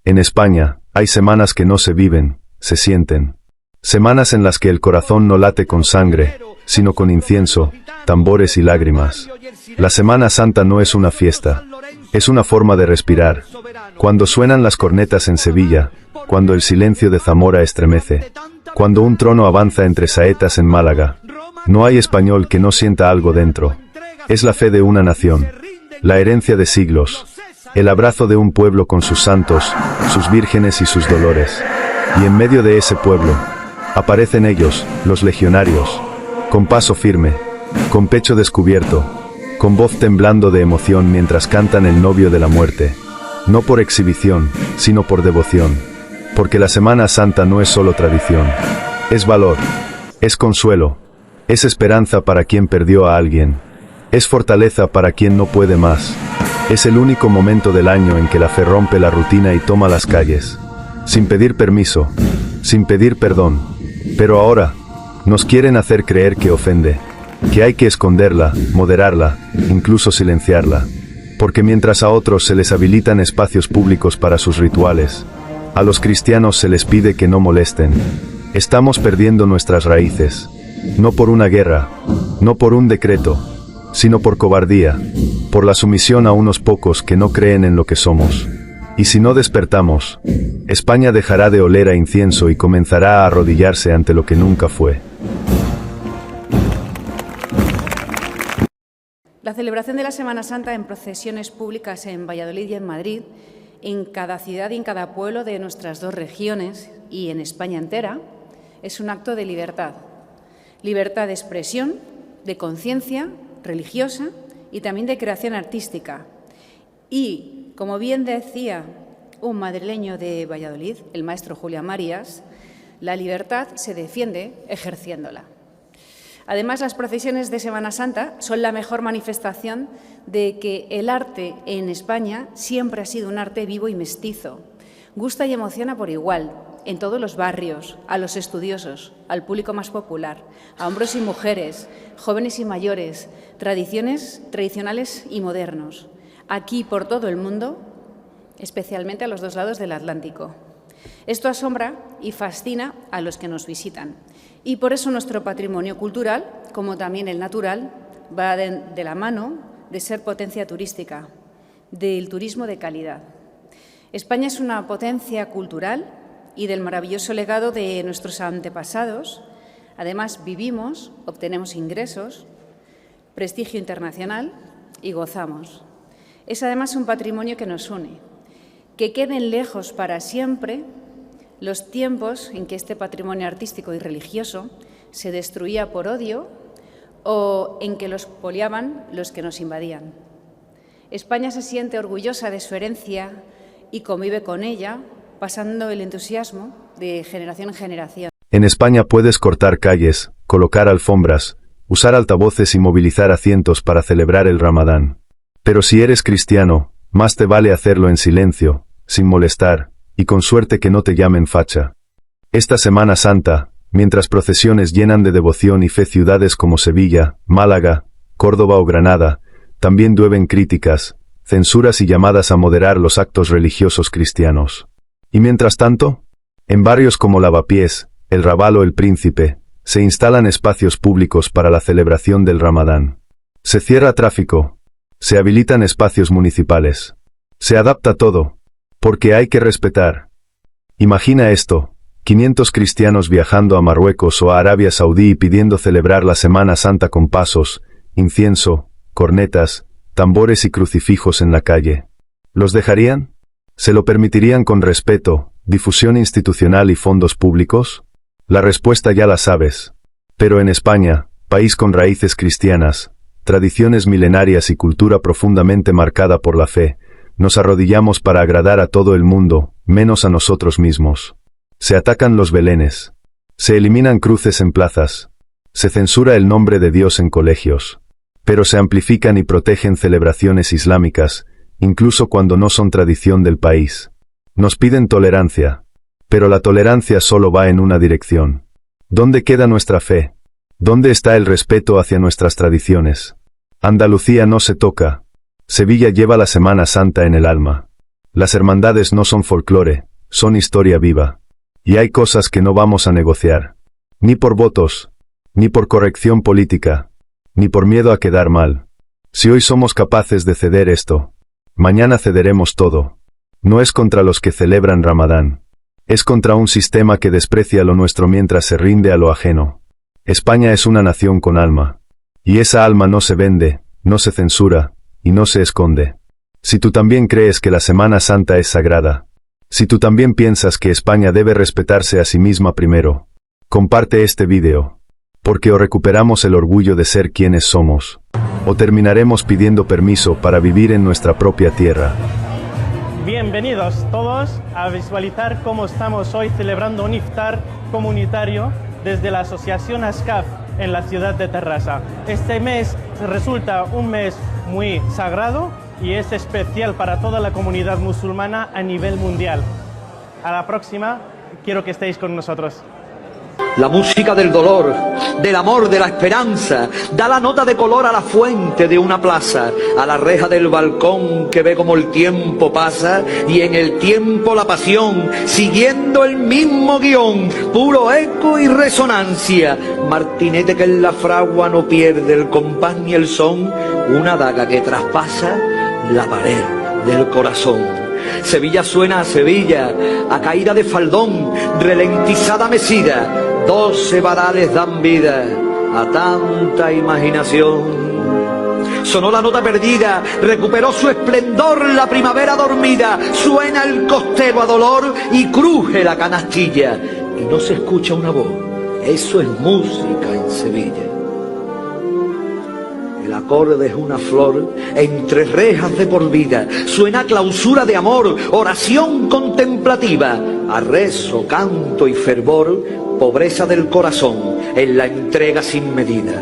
En España, hay semanas que no se viven, se sienten. Semanas en las que el corazón no late con sangre, sino con incienso, tambores y lágrimas. La Semana Santa no es una fiesta, es una forma de respirar. Cuando suenan las cornetas en Sevilla, cuando el silencio de Zamora estremece, cuando un trono avanza entre saetas en Málaga, no hay español que no sienta algo dentro. Es la fe de una nación, la herencia de siglos, el abrazo de un pueblo con sus santos, sus vírgenes y sus dolores. Y en medio de ese pueblo, aparecen ellos, los legionarios, con paso firme, con pecho descubierto, con voz temblando de emoción mientras cantan el novio de la muerte. No por exhibición, sino por devoción. Porque la Semana Santa no es solo tradición. Es valor, es consuelo, es esperanza para quien perdió a alguien. Es fortaleza para quien no puede más. Es el único momento del año en que la fe rompe la rutina y toma las calles. Sin pedir permiso, sin pedir perdón. Pero ahora, nos quieren hacer creer que ofende, que hay que esconderla, moderarla, incluso silenciarla. Porque mientras a otros se les habilitan espacios públicos para sus rituales, a los cristianos se les pide que no molesten. Estamos perdiendo nuestras raíces, no por una guerra, no por un decreto, sino por cobardía, por la sumisión a unos pocos que no creen en lo que somos. Y si no despertamos, España dejará de oler a incienso y comenzará a arrodillarse ante lo que nunca fue. La celebración de la Semana Santa en procesiones públicas en Valladolid y en Madrid, en cada ciudad y en cada pueblo de nuestras dos regiones y en España entera, es un acto de libertad. Libertad de expresión, de conciencia religiosa y también de creación artística. Y, como bien decía un madrileño de Valladolid, el maestro Julián Marías, la libertad se defiende ejerciéndola. Además, las procesiones de Semana Santa son la mejor manifestación de que el arte en España siempre ha sido un arte vivo y mestizo. Gusta y emociona por igual, en todos los barrios, a los estudiosos, al público más popular, a hombres y mujeres, jóvenes y mayores, tradicionales y modernos, aquí por todo el mundo, especialmente a los dos lados del Atlántico. Esto asombra y fascina a los que nos visitan. Y por eso nuestro patrimonio cultural, como también el natural, va de la mano de ser potencia turística, del turismo de calidad. España es una potencia cultural y del maravilloso legado de nuestros antepasados. Además, vivimos, obtenemos ingresos, prestigio internacional y gozamos. Es además un patrimonio que nos une. Que queden lejos para siempre los tiempos en que este patrimonio artístico y religioso se destruía por odio o en que los poliaban los que nos invadían. España se siente orgullosa de su herencia y convive con ella, pasando el entusiasmo de generación en generación. En España puedes cortar calles, colocar alfombras, usar altavoces y movilizar a cientos para celebrar el Ramadán. Pero si eres cristiano, más te vale hacerlo en silencio, sin molestar, y con suerte que no te llamen facha. Esta Semana Santa, mientras procesiones llenan de devoción y fe ciudades como Sevilla, Málaga, Córdoba o Granada, también llueven críticas, censuras y llamadas a moderar los actos religiosos cristianos. Y mientras tanto, en barrios como Lavapiés, El Raval o El Príncipe, se instalan espacios públicos para la celebración del Ramadán. Se cierra tráfico, se habilitan espacios municipales, se adapta todo, porque hay que respetar. Imagina esto, 500 cristianos viajando a Marruecos o a Arabia Saudí y pidiendo celebrar la Semana Santa con pasos, incienso, cornetas, tambores y crucifijos en la calle. ¿Los dejarían? ¿Se lo permitirían con respeto, difusión institucional y fondos públicos? La respuesta ya la sabes. Pero en España, país con raíces cristianas, tradiciones milenarias y cultura profundamente marcada por la fe, nos arrodillamos para agradar a todo el mundo, menos a nosotros mismos. Se atacan los belenes. Se eliminan cruces en plazas. Se censura el nombre de Dios en colegios. Pero se amplifican y protegen celebraciones islámicas, incluso cuando no son tradición del país. Nos piden tolerancia. Pero la tolerancia solo va en una dirección. ¿Dónde queda nuestra fe? ¿Dónde está el respeto hacia nuestras tradiciones? Andalucía no se toca. Sevilla lleva la Semana Santa en el alma. Las hermandades no son folclore, son historia viva. Y hay cosas que no vamos a negociar. Ni por votos, ni por corrección política, ni por miedo a quedar mal. Si hoy somos capaces de ceder esto, mañana cederemos todo. No es contra los que celebran Ramadán. Es contra un sistema que desprecia lo nuestro mientras se rinde a lo ajeno. España es una nación con alma. Y esa alma no se vende, no se censura, y no se esconde. Si tú también crees que la Semana Santa es sagrada, si tú también piensas que España debe respetarse a sí misma primero, comparte este vídeo, porque o recuperamos el orgullo de ser quienes somos, o terminaremos pidiendo permiso para vivir en nuestra propia tierra. Bienvenidos todos a visualizar cómo estamos hoy celebrando un iftar comunitario desde la Asociación ASCAF en la ciudad de Terrassa. Este mes resulta un mes muy sagrado y es especial para toda la comunidad musulmana a nivel mundial. A la próxima, quiero que estéis con nosotros. La música del dolor, del amor, de la esperanza, da la nota de color a la fuente de una plaza, a la reja del balcón que ve como el tiempo pasa, y en el tiempo la pasión, siguiendo el mismo guión, puro eco y resonancia, martinete que en la fragua no pierde el compás ni el son, una daga que traspasa la pared del corazón. Sevilla suena a Sevilla, a caída de faldón, ralentizada mesida, 12 varales dan vida a tanta imaginación. Sonó la nota perdida, recuperó su esplendor la primavera dormida, suena el costero a dolor y cruje la canastilla, y no se escucha una voz, eso es música en Sevilla. El acorde es una flor entre rejas de por vida, suena clausura de amor, oración contemplativa, a rezo, canto y fervor, pobreza del corazón en la entrega sin medida.